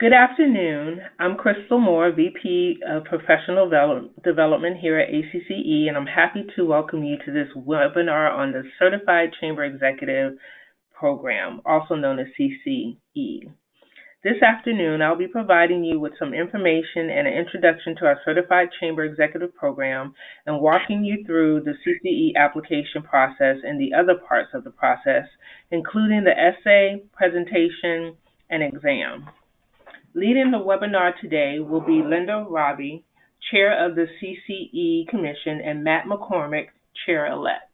Good afternoon. I'm Crystal Moore, VP of Professional Development here at ACCE, and I'm happy to welcome you to this webinar on the Certified Chamber Executive Program, also known as CCE. This afternoon, I'll be providing you with some information and an introduction to our Certified Chamber Executive Program and walking you through the CCE application process and the other parts of the process, including the essay, presentation, and exam. Leading the webinar today will be Rabe, Chair of the CCE Commission, and Matt McCormick, Chair-Elect.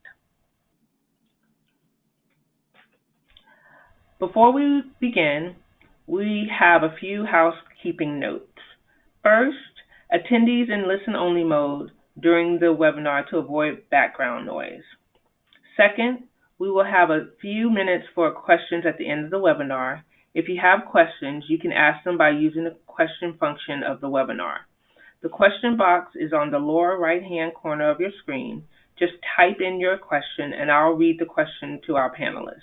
Before we begin, we have a few housekeeping notes. First, attendees in listen-only mode during the webinar to avoid background noise. Second, we will have a few minutes for questions at the end of the webinar. If you have questions, you can ask them by using the question function of the webinar. The question box is on the lower right-hand corner of your screen. Just type in your question and I'll read the question to our panelists.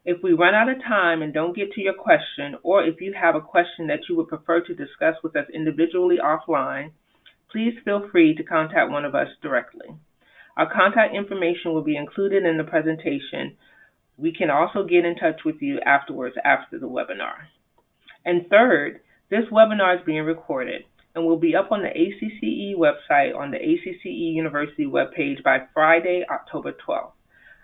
If we run out of time and don't get to your question, or if you have a question that you would prefer to discuss with us individually offline, please feel free to contact one of us directly. Our contact information will be included in the presentation. We can also get in touch with you afterwards after the webinar. And third, this webinar is being recorded and will be up on the ACCE website on the ACCE University webpage by Friday, October 12th.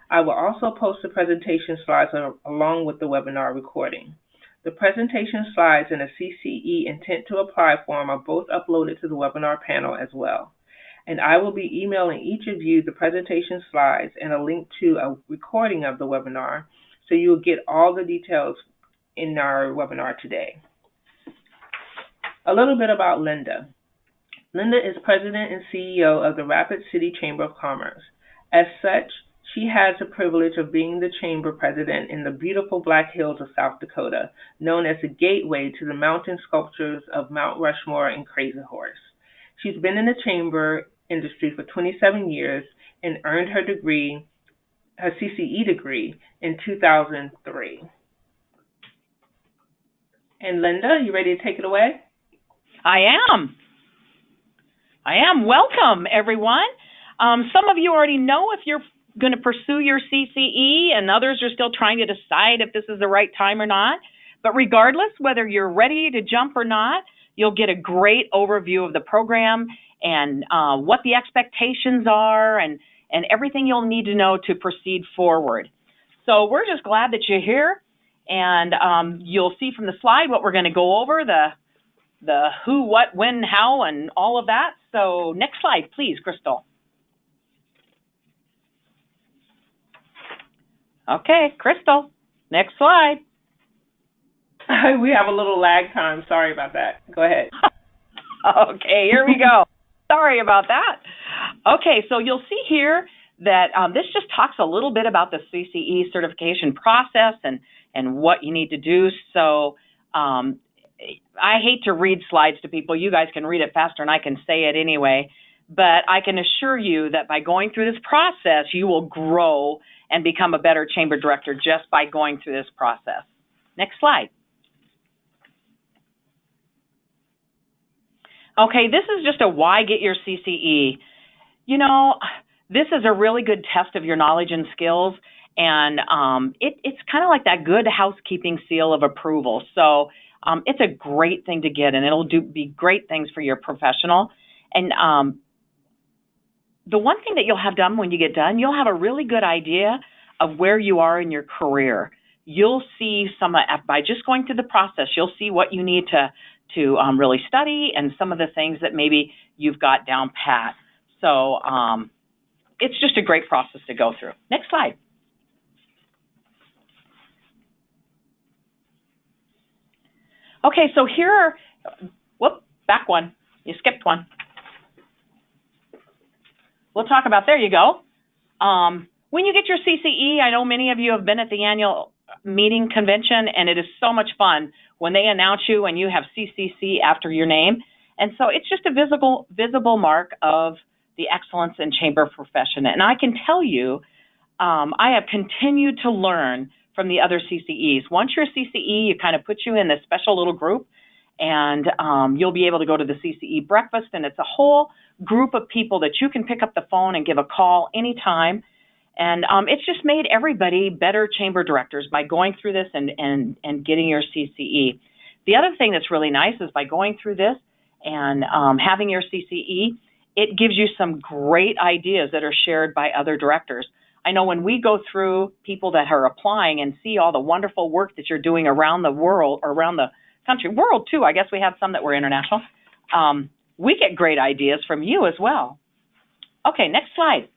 I will also post the presentation slides along with the webinar recording. The presentation slides and a CCE intent to apply form are both uploaded to the webinar panel as well. And I will be emailing each of you the presentation slides and a link to a recording of the webinar, so you'll get all the details in our webinar today. A little bit about Linda. Linda is President and CEO of the Rapid City Chamber of Commerce. As such, she has the privilege of being the Chamber President in the beautiful Black Hills of South Dakota, known as the gateway to the mountain sculptures of Mount Rushmore and Crazy Horse. She's been in the Chamber industry for 27 years and earned her CCE degree in 2003. And Linda, you ready to take it away? I am. Welcome, everyone. Some of you already know if you're going to pursue your CCE, and others are still trying to decide if this is the right time or not. But regardless, whether you're ready to jump or not, you'll get a great overview of the program and what the expectations are and everything you'll need to know to proceed forward. So we're just glad that you're here, and you'll see from the slide what we're going to go over, the who, what, when, how, and all of that. So next slide, please, Crystal. Okay, Crystal, next slide. We have a little lag time. Sorry about that. Go ahead. Okay, here we go. Sorry about that. Okay, so you'll see here that this just talks a little bit about the CCE certification process and what you need to do. So I hate to read slides to people. You guys can read it faster and I can say it anyway. But I can assure you that by going through this process, you will grow and become a better chamber director just by going through this process. Next slide. Okay, this is just a why get your CCE. You know, this is a really good test of your knowledge and skills, and it's kind of like that good housekeeping seal of approval. So it's a great thing to get, and it'll be great things for your professional. And the one thing that you'll have done when you get done, you'll have a really good idea of where you are in your career. You'll see by just going through the process, you'll see what you need to really study and some of the things that maybe you've got down pat. So it's just a great process to go through. Next slide. Okay, so here are, back one. You skipped one. We'll talk about, there you go. When you get your CCE, I know many of you have been at the annual meeting convention, and it is so much fun when they announce you and you have CCC after your name. And so it's just a visible mark of the excellence in chamber profession. And I can tell you, I have continued to learn from the other CCEs. Once you're a CCE, you kind of put you in this special little group, and you'll be able to go to the CCE breakfast, and it's a whole group of people that you can pick up the phone and give a call anytime. And it's just made everybody better chamber directors by going through this and getting your CCE. The other thing that's really nice is by going through this and having your CCE, it gives you some great ideas that are shared by other directors. I know when we go through people that are applying and see all the wonderful work that you're doing around the world, or around the country, world too, I guess we have some that were international, we get great ideas from you as well. Okay, next slide.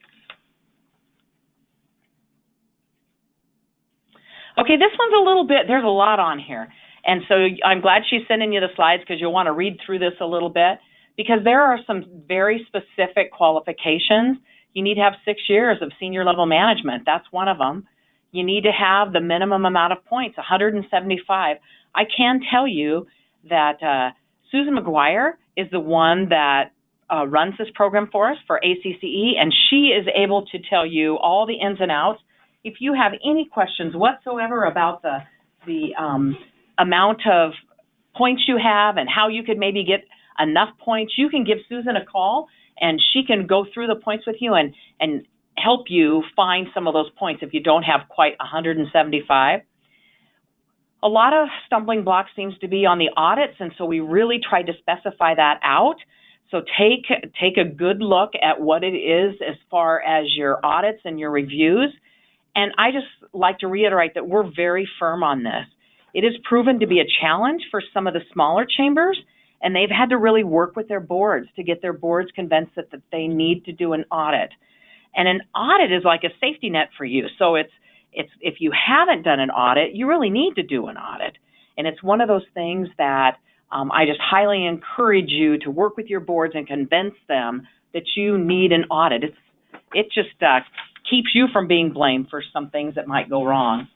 Okay, this one's a little bit, there's a lot on here. And so I'm glad she's sending you the slides, because you'll want to read through this a little bit, because there are some very specific qualifications. You need to have 6 years of senior level management. That's one of them. You need to have the minimum amount of points, 175. I can tell you that Susan McGuire is the one that runs this program for us for ACCE, and she is able to tell you all the ins and outs. If you have any questions whatsoever about the amount of points you have and how you could maybe get enough points, you can give Susan a call, and she can go through the points with you and help you find some of those points if you don't have quite 175. A lot of stumbling blocks seems to be on the audits, and so we really tried to specify that out. So take a good look at what it is as far as your audits and your reviews. And I just like to reiterate that we're very firm on this. It has proven to be a challenge for some of the smaller chambers, and they've had to really work with their boards to get their boards convinced that they need to do an audit. And an audit is like a safety net for you. So it's if you haven't done an audit, you really need to do an audit. And it's one of those things that I just highly encourage you to work with your boards and convince them that you need an audit. It just keeps you from being blamed for some things that might go wrong.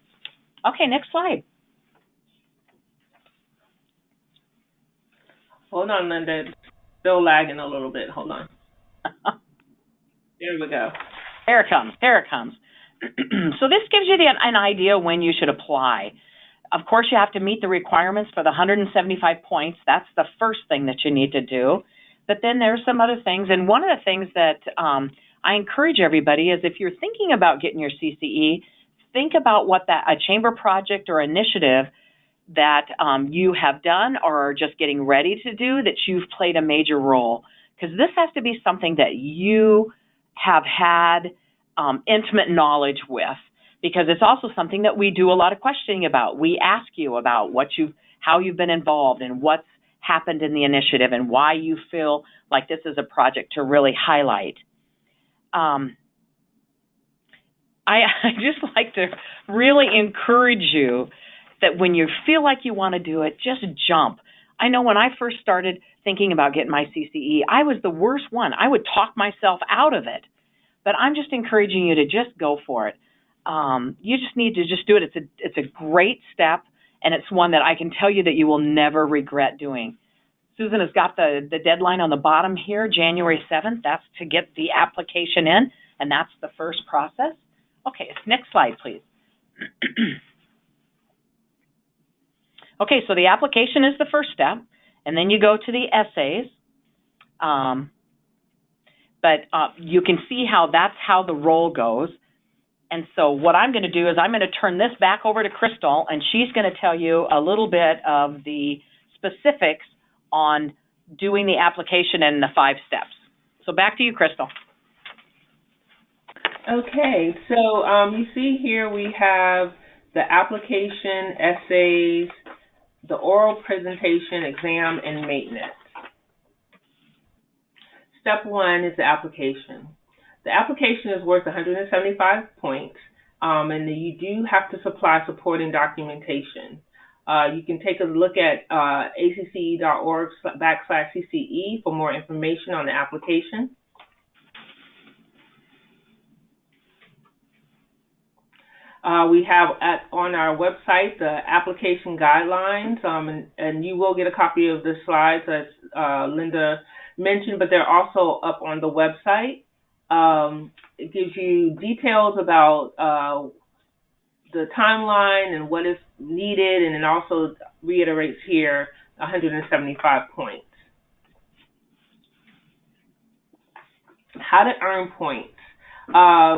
Okay, next slide. Hold on, Linda. It's still lagging a little bit. Hold on. There we go. There it comes. There it comes. So this gives you an idea when you should apply. Of course, you have to meet the requirements for the 175 points. That's the first thing that you need to do. But then there's some other things. And one of the things that I encourage everybody is, if you're thinking about getting your CCE, think about what a chamber project or initiative that you have done or are just getting ready to do that you've played a major role. Because this has to be something that you have had intimate knowledge with, because it's also something that we do a lot of questioning about. We ask you about how you've been involved and what's happened in the initiative and why you feel like this is a project to really highlight. I just like to really encourage you that when you feel like you want to do it, just jump. I know when I first started thinking about getting my CCE, I was the worst one. I would talk myself out of it. But I'm just encouraging you to just go for it. You just need to just do it. It's a great step, and it's one that I can tell you that you will never regret doing. Susan has got the deadline on the bottom here, January 7th. That's to get the application in, and that's the first process. Okay, next slide, please. Okay, so the application is the first step, and then you go to the essays. But you can see that's how the roll goes. And so what I'm going to do is I'm going to turn this back over to Crystal, and she's going to tell you a little bit of the specifics on doing the application and the 5 steps. So back to you, Crystal. Okay, so you see here we have the application, essays, the oral presentation, exam, and maintenance. Step 1 is the application. The application is worth 175 points, and you do have to supply supporting documentation. You can take a look at acce.org/CCE for more information on the application. We have on our website the application guidelines, and you will get a copy of the slides as Linda mentioned, but they're also up on the website. It gives you details about the timeline and what is needed, and it also reiterates here 175 points. How to earn points.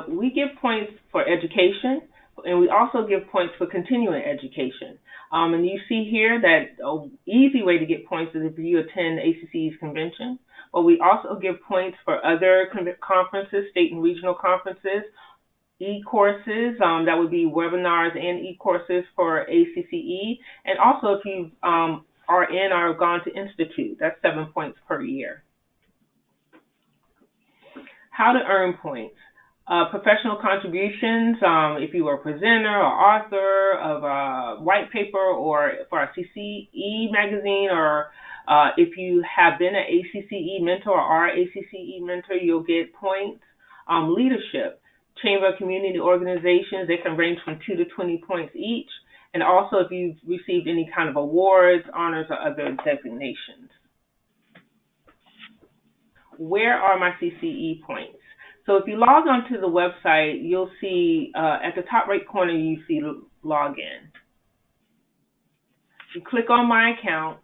We give points for education, and we also give points for continuing education. And you see here that an easy way to get points is if you attend ACCE's convention. But we also give points for other conferences, state and regional conferences, e-courses, that would be webinars and e-courses for ACCE. And also if you are in or have gone to institute, that's 7 points per year. How to earn points. Professional contributions, if you were a presenter or author of a white paper or for a CCE magazine, or if you have been an ACCE mentor or are ACCE mentor, you'll get points. Leadership, Chamber of Community Organizations, they can range from 2 to 20 points each. And also if you've received any kind of awards, honors, or other designations. Where are my CCE points? So if you log onto the website, you'll see at the top right corner, you see login. You click on my account,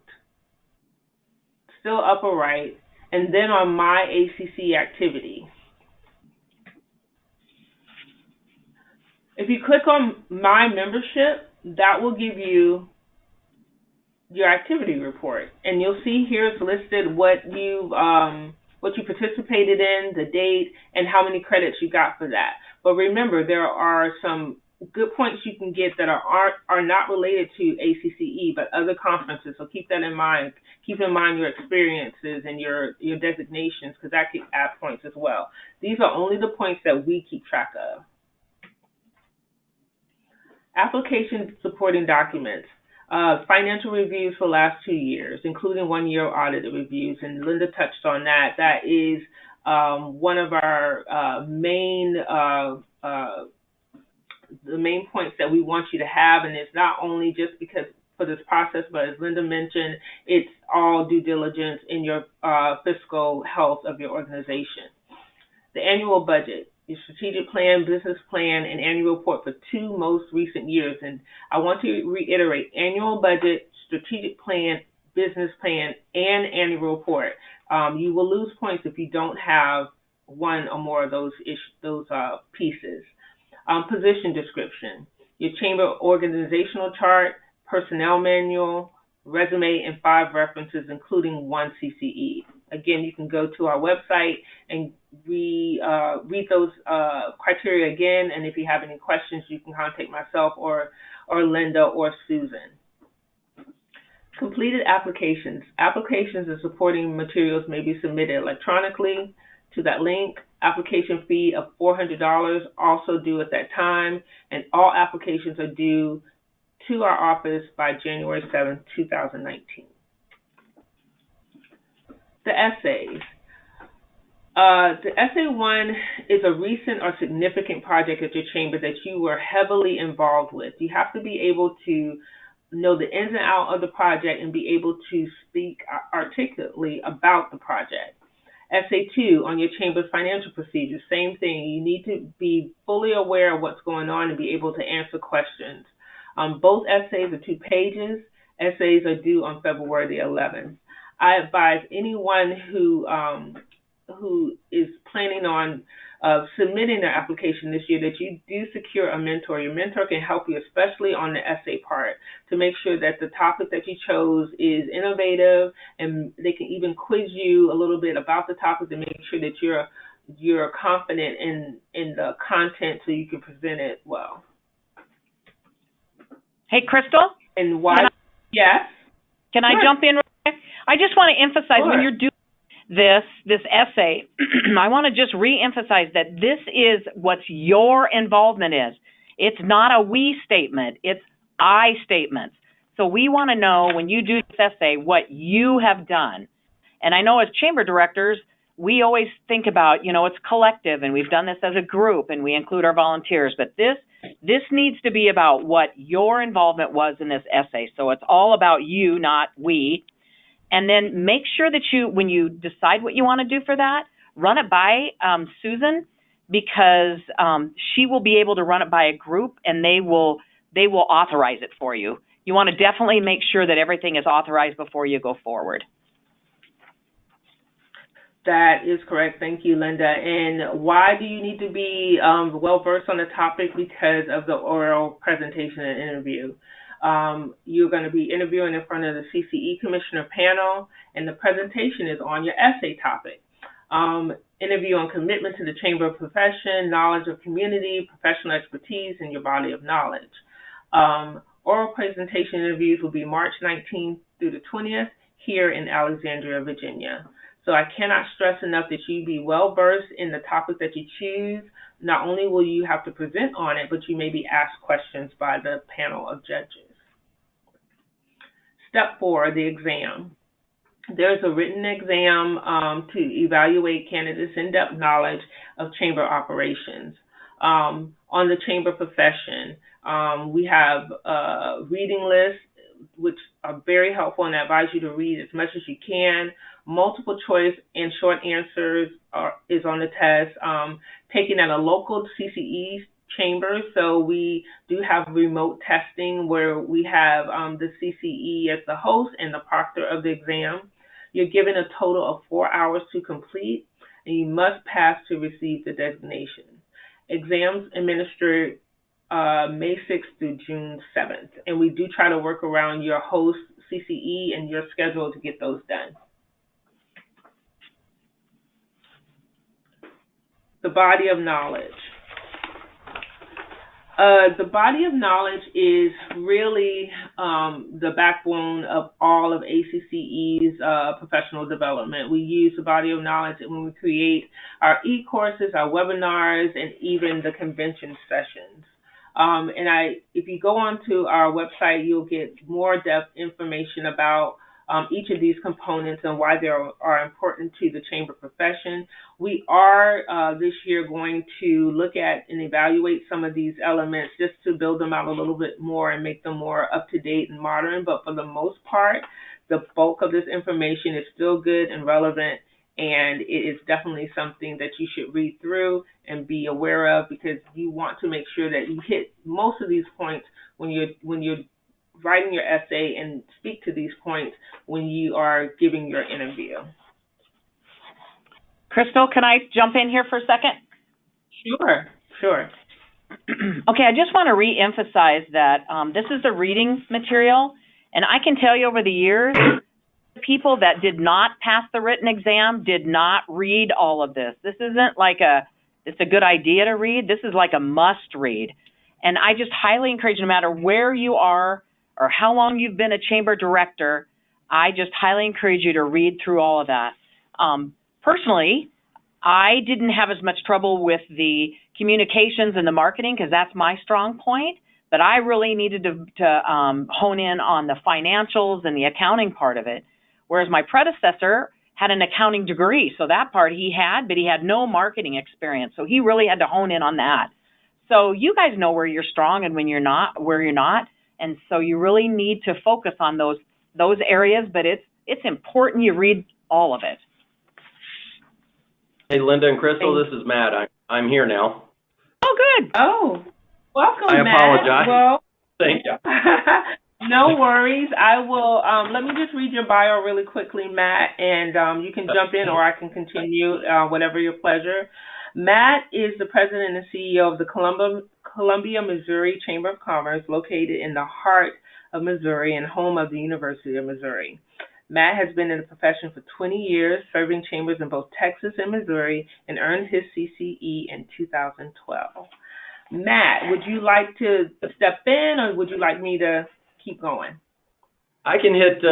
still upper right, and then on my ACCE activity. If you click on my membership, that will give you your activity report, and you'll see here it's listed what you participated in, the date, and how many credits you got for that. But remember, there are some good points you can get that are not related to ACCE, but other conferences. So keep that in mind. Keep in mind your experiences and your designations, because that can add points as well. These are only the points that we keep track of. Application supporting documents. Financial reviews for the last 2 years, including 1-year audited reviews, and Linda touched on that. That is one of our main points that we want you to have, and it's not only just because for this process, but as Linda mentioned, it's all due diligence in your fiscal health of your organization. The annual budget. Your strategic plan, business plan, and annual report for 2 most recent years. And I want to reiterate, annual budget, strategic plan, business plan, and annual report. You will lose points if you don't have one or more of those pieces. Position description, your chamber organizational chart, personnel manual, resume, and 5 references, including 1 CCE. Again, you can go to our website and read those criteria again, and if you have any questions, you can contact myself or Linda or Susan. Completed applications. Applications and supporting materials may be submitted electronically to that link. Application fee of $400 also due at that time, and all applications are due to our office by January 7, 2019. The essays. The essay 1 is a recent or significant project at your chamber that you were heavily involved with. You have to be able to know the ins and outs of the project and be able to speak articulately about the project. Essay 2 on your chamber's financial procedures, same thing. You need to be fully aware of what's going on and be able to answer questions. Both essays are 2 pages. Essays are due on February the 11th. I advise anyone who is planning on submitting their application this year that you do secure a mentor. Your mentor can help you, especially on the essay part, to make sure that the topic that you chose is innovative, and they can even quiz you a little bit about the topic to make sure that you're confident in the content so you can present it well. Hey, Crystal? And why? Yes? Can I jump in? I just want to emphasize when you're doing this essay, I want to just re-emphasize that this is what your involvement is. It's not a we statement, it's I statements. So we want to know when you do this essay what you have done. And I know as chamber directors, we always think about, it's collective, and we've done this as a group, and we include our volunteers. But this needs to be about what your involvement was in this essay. So it's all about you, not we. And then make sure that when you decide what you want to do for that, run it by Susan, because she will be able to run it by a group, and they will authorize it for you. you want to definitely make sure that everything is authorized before you go forward. That is correct. Thank you, Linda. And why do you need to be well-versed on the topic? Because of the oral presentation and interview. You're going to be interviewing in front of the CCE Commissioner panel, and the presentation is on your essay topic. Interview on commitment to the Chamber of Profession, knowledge of community, professional expertise, and your body of knowledge. Oral presentation interviews will be March 19th through the 20th here in Alexandria, Virginia. So I cannot stress enough that you be well-versed in the topic that you choose. Not only will you have to present on it, but you may be asked questions by the panel of judges. Step 4, the exam. There's a written exam to evaluate candidates' in-depth knowledge of chamber operations. On the chamber profession, we have reading lists, which are very helpful, and I advise you to read as much as you can. Multiple choice and short answers is on the test, taken at a local CCE chamber. So we do have remote testing where we have the CCE as the host and the proctor of the exam. You're given a total of 4 hours to complete, and you must pass to receive the designation. Exams administered May 6th through June 7th, and we do try to work around your host CCE and your schedule to get those done. The body of knowledge. The body of knowledge is really the backbone of all of ACCE's professional development. We use the body of knowledge when we create our e-courses, our webinars, and even the convention sessions. If you go onto our website, you'll get more depth information about each of these components and why they are important to the chamber profession. We are this year going to look at and evaluate some of these elements just to build them out a little bit more and make them more up-to-date and modern. But for the most part, the bulk of this information is still good and relevant, and it is definitely something that you should read through and be aware of, because you want to make sure that you hit most of these points when you're writing your essay, and speak to these points when you are giving your interview. Crystal, can I jump in here for a second? Sure. Okay, I just want to re-emphasize that this is the reading material, and I can tell you over the years, people that did not pass the written exam did not read all of this. This isn't like it's a good idea to read. This is like a must read. And I just highly encourage, no matter where you are or how long you've been a chamber director, I just highly encourage you to read through all of that. Personally, I didn't have as much trouble with the communications and the marketing because that's my strong point, but I really needed to hone in on the financials and the accounting part of it, whereas my predecessor had an accounting degree, so that part he had, but he had no marketing experience, so he really had to hone in on that. So you guys know where you're strong and when you're not, where you're not, and so you really need to focus on those areas, but it's important you read all of it. Hey, Linda and Crystal, this is Matt. I'm here now. Oh, good. Oh, welcome, I Matt. apologize. Well, thank you. No worries. I will, let me just read your bio really quickly, Matt, and you can jump in or I can continue, whatever your pleasure. Matt is the president and CEO of the Columbia, Missouri Chamber of Commerce, located in the heart of Missouri and home of the University of Missouri. Matt has been in the profession for 20 years, serving chambers in both Texas and Missouri, and earned his CCE in 2012. Matt, would you like to step in, or would you like me to keep going? I can hit,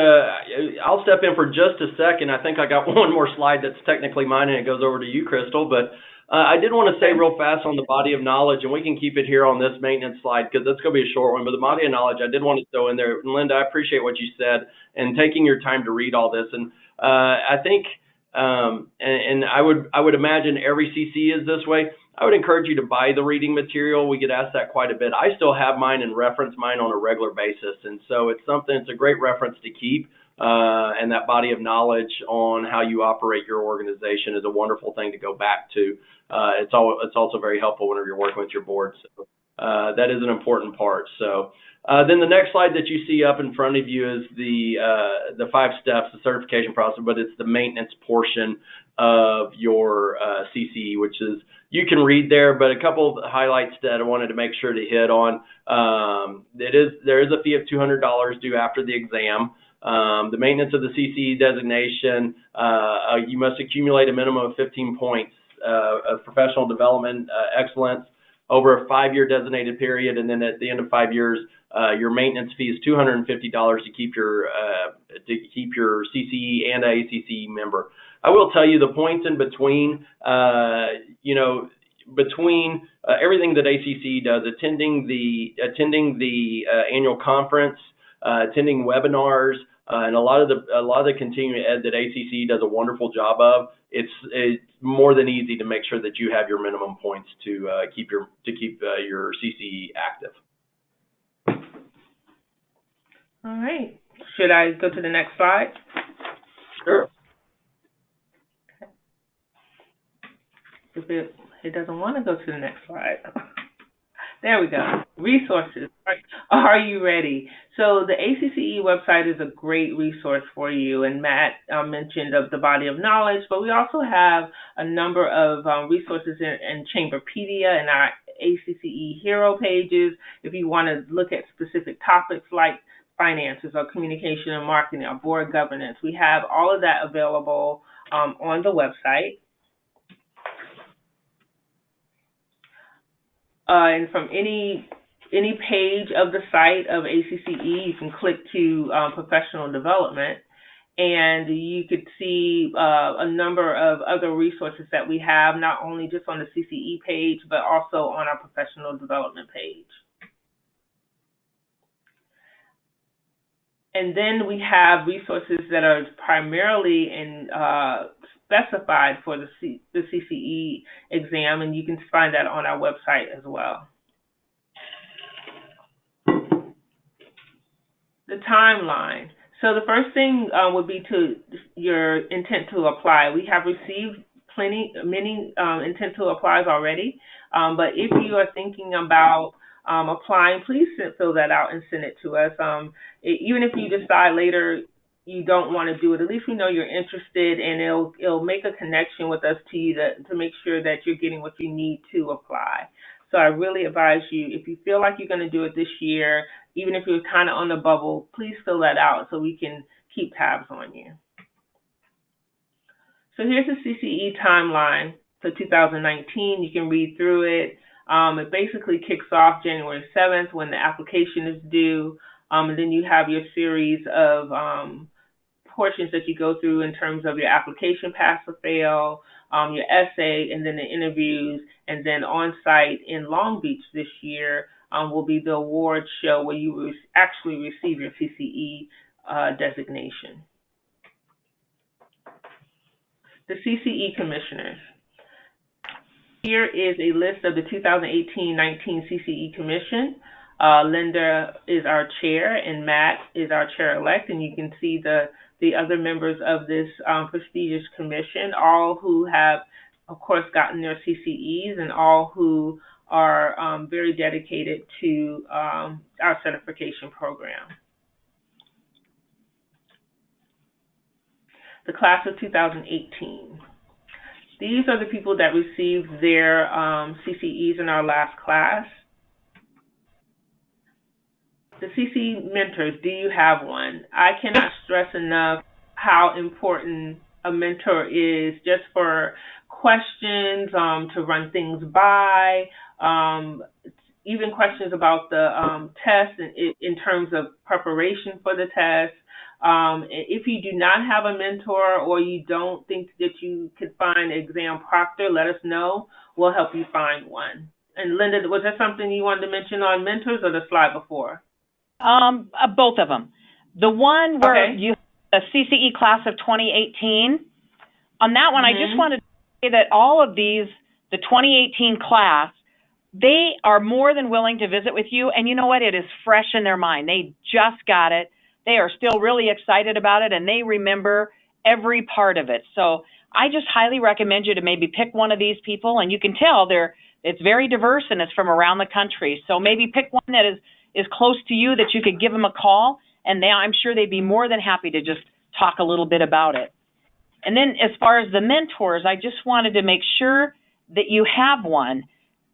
I'll step in for just a second. I think I got one more slide that's technically mine, and it goes over to you, Crystal, but I did want to say real fast on the body of knowledge, and we can keep it here on this maintenance slide because that's going to be a short one, but the body of knowledge, I did want to throw in there. And Linda, I appreciate what you said and taking your time to read all this. And I think, and I would imagine every CCE is this way. I would encourage you to buy the reading material. We get asked that quite a bit. I still have mine and reference mine on a regular basis. And so it's a great reference to keep. And that body of knowledge on how you operate your organization is a wonderful thing to go back to. It's also very helpful whenever you're working with your board. So that is an important part. So then the next slide that you see up in front of you is the 5 steps, the certification process, but it's the maintenance portion of your CCE, which is, you can read there, but a couple of highlights that I wanted to make sure to hit on. There is a fee of $200 due after the exam. The maintenance of the CCE designation, you must accumulate a minimum of 15 points of professional development excellence over a 5-year designated period, and then at the end of 5 years, your maintenance fee is $250 to keep your CCE and ACCE member. I will tell you the points in between, between everything that ACCE does, attending the annual conference, attending webinars, and a lot of the continuing ed that ACCE does a wonderful job of. It's more than easy to make sure that you have your minimum points to keep your CCE active. All right. Should I go to the next slide? Sure. If it doesn't want to go to the next slide. There we go. Resources. Are you ready? So the ACCE website is a great resource for you, and Matt mentioned of the body of knowledge, but we also have a number of resources in Chamberpedia and our ACCE hero pages if you want to look at specific topics like finances or communication and marketing or board governance. We have all of that available on the website. And from any page of the site of ACCE, you can click to professional development, and you could see a number of other resources that we have, not only just on the CCE page, but also on our professional development page. And then we have resources that are primarily specified for the CCE exam, and you can find that on our website as well. The timeline. So the first thing would be your intent to apply. We have received many intent to applies already, but if you are thinking about applying, please fill that out and send it to us. Even if you decide later you don't want to do it, at least we know you're interested, and it'll make a connection with us to you to make sure that you're getting what you need to apply. So I really advise you, if you feel like you're going to do it this year, even if you're kind of on the bubble, please fill that out so we can keep tabs on you. So here's the CCE timeline for 2019. You can read through it. It basically kicks off January 7th when the application is due, and then you have your series of portions that you go through in terms of your application pass or fail, your essay, and then the interviews, and then on-site in Long Beach this year will be the award show where you will actually receive your CCE designation. The CCE Commissioners. Here is a list of the 2018-19 CCE Commission. Linda is our chair, and Matt is our chair-elect, and you can see the other members of this prestigious commission, all who have, of course, gotten their CCEs, and all who are very dedicated to our certification program. The class of 2018. These are the people that received their CCEs in our last class. The CCE mentors, do you have one? I cannot stress enough how important a mentor is, just for questions, to run things by, even questions about the test in terms of preparation for the test. If you do not have a mentor, or you don't think that you could find an exam proctor, let us know. We'll help you find one. And Linda, was there something you wanted to mention on mentors, or the slide before? Both of them. The one where you a CCE class of 2018, on that one, I just wanted to say that all of these, the 2018 class, they are more than willing to visit with you. And you know what? It is fresh in their mind. They just got it. They are still really excited about it, and they remember every part of it. So I just highly recommend you to maybe pick one of these people, and you can tell they're It's very diverse, and it's from around the country. So maybe pick one that is close to you that you could give them a call, and I'm sure they'd be more than happy to just talk a little bit about it. And then as far as the mentors, I just wanted to make sure that you have one.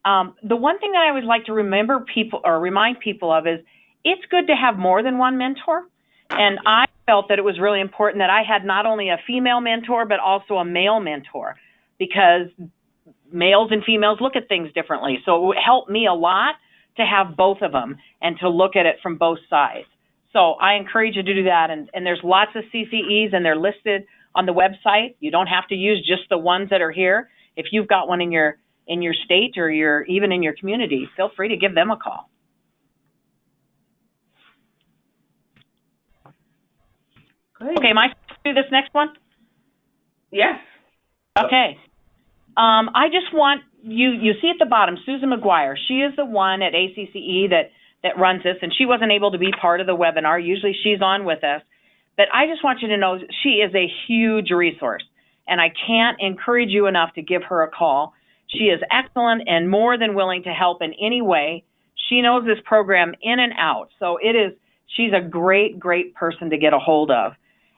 The one thing that I would like to remind people of is it's good to have more than one mentor. And I felt that it was really important that I had not only a female mentor, but also a male mentor, because males and females look at things differently. So it would help me a lot to have both of them and to look at it from both sides. So I encourage you to do that. And there's lots of CCEs, and they're listed on the website. You don't have to use just the ones that are here. If you've got one in your state or even in your community, feel free to give them a call. Great. Okay, am I supposed to do this next one? Yes. Okay. I just want you see at the bottom, Susan McGuire. She is the one at ACCE that runs this, and she wasn't able to be part of the webinar. Usually she's on with us. But I just want you to know she is a huge resource, and I can't encourage you enough to give her a call. She is excellent and more than willing to help in any way. She knows this program in and out, so she's a great, great person to get a hold of.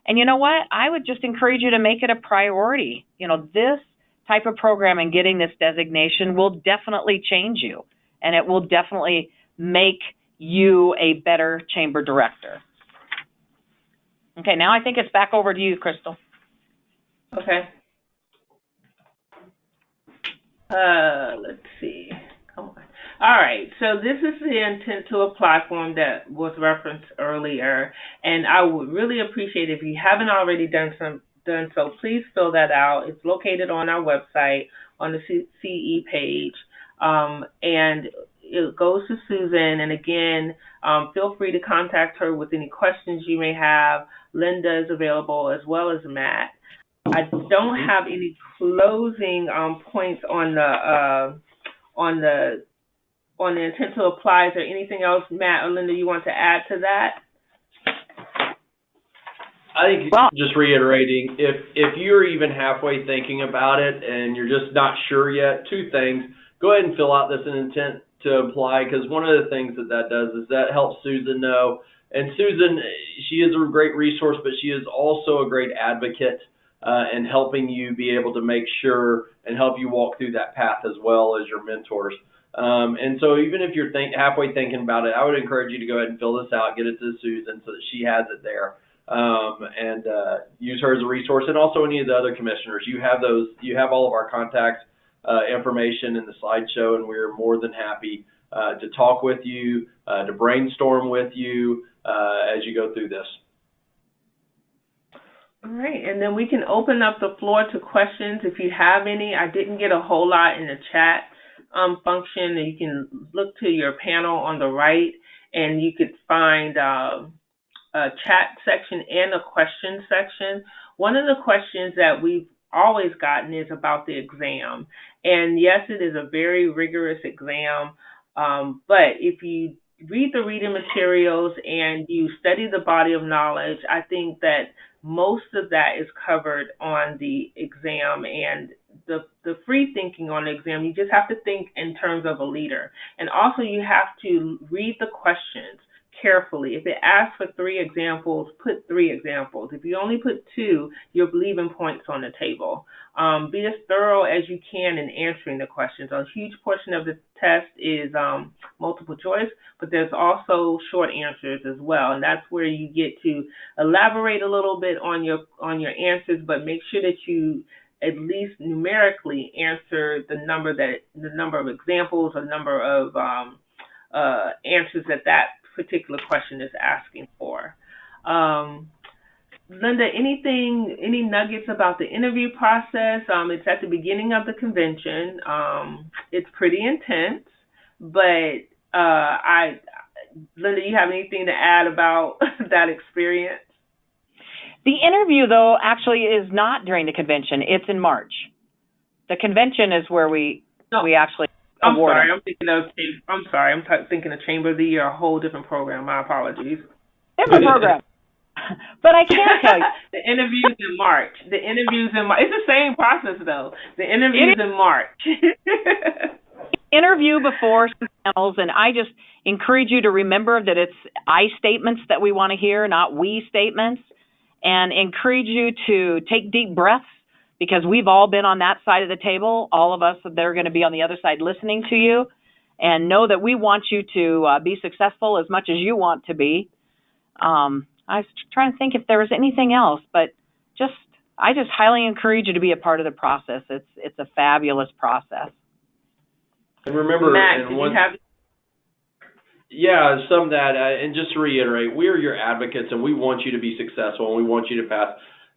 And you know what? I would just encourage you to make it a priority. You know, this type of program and getting this designation will definitely change you, and it will definitely make you a better chamber director. Okay, now I think it's back over to you, Crystal. Okay. Let's see. Come on. All right, so this is the intent to apply form that was referenced earlier, and I would really appreciate if you haven't already done so, please fill that out. It's located on our website on the CCE page, and it goes to Susan. And again, feel free to contact her with any questions you may have. Linda is available, as well as Matt. I don't have any closing points on the intent to apply. Is there anything else, Matt or Linda, you want to add to that? I think just reiterating, if you're even halfway thinking about it and you're just not sure yet, two things. Go ahead and fill out this intent to apply, because one of the things that does is that helps Susan know. And Susan, she is a great resource, but she is also a great advocate in helping you be able to make sure and help you walk through that path as well as your mentors. And so even if you're halfway thinking about it, I would encourage you to go ahead and fill this out, get it to Susan so that she has it there, and use her as a resource. And also any of the other commissioners, you have all of our contact information in the slideshow, and we're more than happy to talk with you, to brainstorm with you as you go through this. All right, and then we can open up the floor to questions if you have any. I didn't get a whole lot in the chat function. You can look to your panel on the right, and you could find a chat section and a question section. One of the questions that we've always gotten is about the exam. And yes, it is a very rigorous exam, but if you read the reading materials and you study the body of knowledge, I think that most of that is covered on the exam, and the free thinking on the exam, you just have to think in terms of a leader. And also you have to read the questions carefully. If it asks for 3 examples, put 3 examples. If you only put 2, you're leaving points on the table. Be as thorough as you can in answering the questions. A huge portion of the test is multiple choice, but there's also short answers as well, and that's where you get to elaborate a little bit on your answers, but make sure that you at least numerically answer the number of examples or number of answers that particular question is asking for. Linda, any nuggets about the interview process? It's at the beginning of the convention. It's pretty intense, but Linda, you have anything to add about that experience? The interview, though, actually is not during the convention. It's in March. The convention is where we actually award. I'm thinking of Chamber of the Year, a whole different program. My apologies. Different program. But I can tell you. The interview's in March. It's the same process, though. The interview's in March. interview before some panels, and I just encourage you to remember that it's I statements that we want to hear, not we statements, and encourage you to take deep breaths, because we've all been on that side of the table, all of us that are going to be on the other side listening to you, and know that we want you to be successful as much as you want to be. I was trying to think if there was anything else, but I just highly encourage you to be a part of the process. It's a fabulous process. And remember, Matt, did you have? Yeah, some of that, and just to reiterate, we are your advocates, and we want you to be successful, and we want you to pass.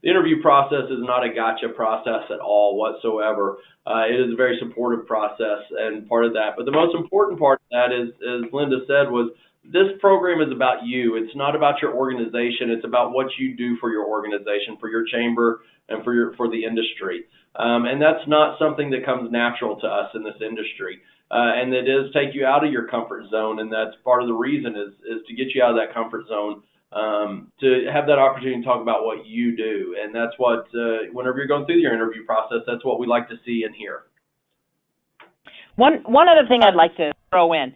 The interview process is not a gotcha process at all whatsoever. It is a very supportive process and part of that. But the most important part of that is, as Linda said, was this program is about you. It's not about your organization. It's about what you do for your organization, for your chamber, and for the industry. And that's not something that comes natural to us in this industry. And it does take you out of your comfort zone, and that's part of the reason is to get you out of that comfort zone, to have that opportunity to talk about what you do. And that's what, whenever you're going through your interview process, that's what we like to see and hear. One other thing I'd like to throw in.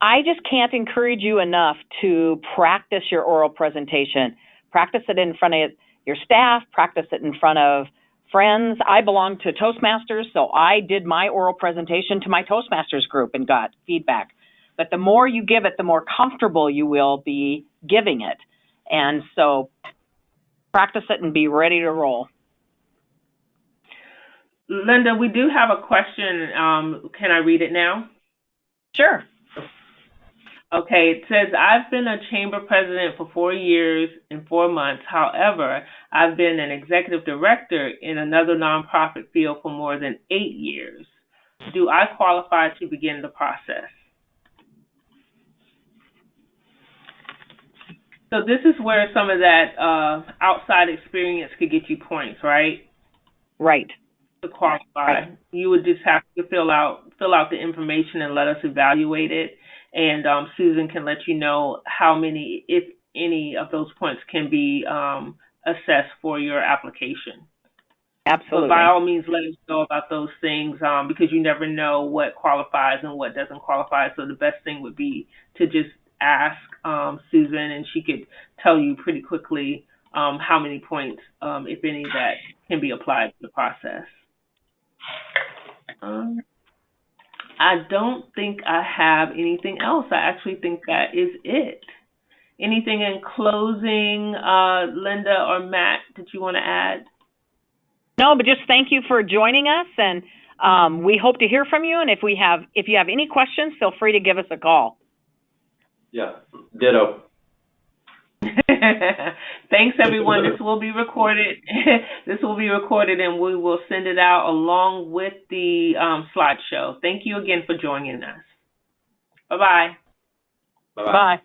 I just can't encourage you enough to practice your oral presentation. Practice it in front of your staff, practice it in front of friends. I belong to Toastmasters, so I did my oral presentation to my Toastmasters group and got feedback. But the more you give it, the more comfortable you will be giving it. And so practice it and be ready to roll. Linda, we do have a question. Can I read it now? Sure. Okay, it says, I've been a chamber president for 4 years and 4 months. However, I've been an executive director in another nonprofit field for more than 8 years. Do I qualify to begin the process? So this is where some of that outside experience could get you points, right? Right. To qualify. Right. You would just have to fill out the information and let us evaluate it. And Susan can let you know how many, if any, of those points can be assessed for your application. Absolutely. But by all means, let us know about those things because you never know what qualifies and what doesn't qualify. So the best thing would be to just ask Susan, and she could tell you pretty quickly how many points, if any, that can be applied to the process. I don't think I have anything else. I actually think that is it. Anything in closing, Linda or Matt, that you want to add? No, but just thank you for joining us, and we hope to hear from you. And if you have any questions, feel free to give us a call. Yeah, ditto. Thanks, everyone. This will be recorded. This will be recorded, and we will send it out along with the slideshow. Thank you again for joining us. Bye-bye. Bye-bye. Bye.